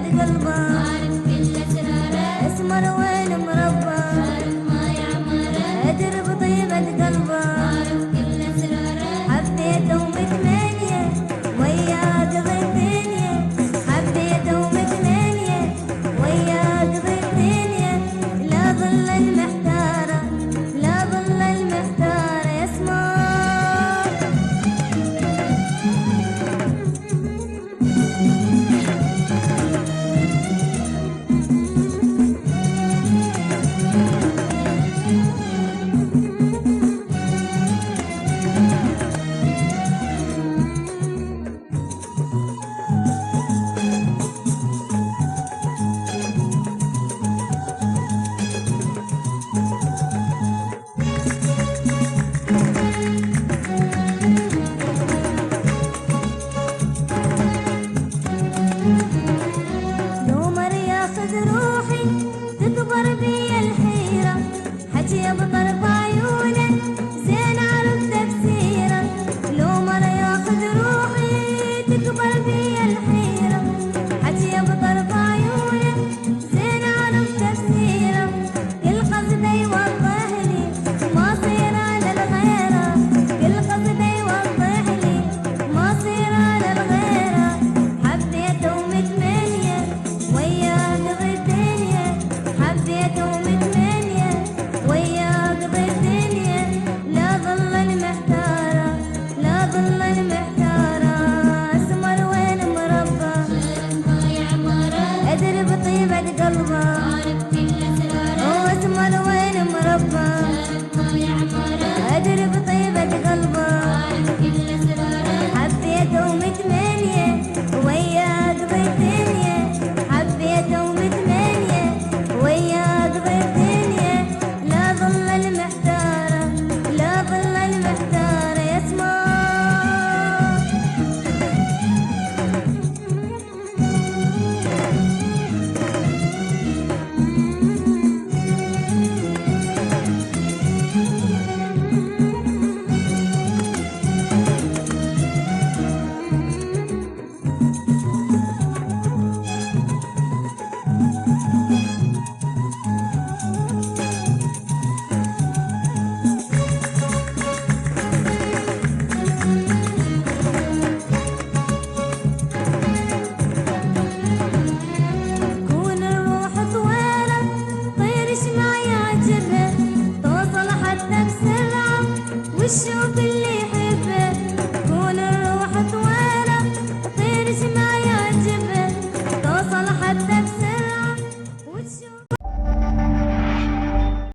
قلبه، عارف كل اسراره، اسمر وين مربى، عارف ما يعمره، ادري بطيبة قلبه، عارف كل اسراره، حبيته ومتمنيه وياه قضي الدنيا، حبيته ومتمنيه وياه قضي الدنيا، لا ظل المحتاره، لا ظل المحتاره يا اسمر. تكبر بي الحيرة، حكي بطرف عيونه زين عرف تفسيره، لو مرة ياخذ روحي تكبر بي الحيرة، حكي بطرف عيونه زين عرف تفسيره، كل قصده يوضح لي ما صير على الغيره، كل قصده يوضح لي ما صير على الغيره، حبيته ومتمنيه وياه قضي الدنيا، حبيته ومتمنيه وياه قضي الدنيا، لا ظل المحتاره، لا ظل المحتاره، اسمر وين مربى، عارف ما يعمره، ادري بطيبة قلبه، عارف كل اسراره، اسمر وين مربى، عارف ما يعمره، ادري بطيبة قلبه، عارف كل اسراره، حبيته ومتمنيه وياه قضي الدنيا، حبيته ومتمنيه وياه قضي الدنيا، لا ظل المحتاره، لا ظل المحتاره يا اسمر. كون الروح طويلة طير ما يعجبه، توصل حتى بسرعة وتشوف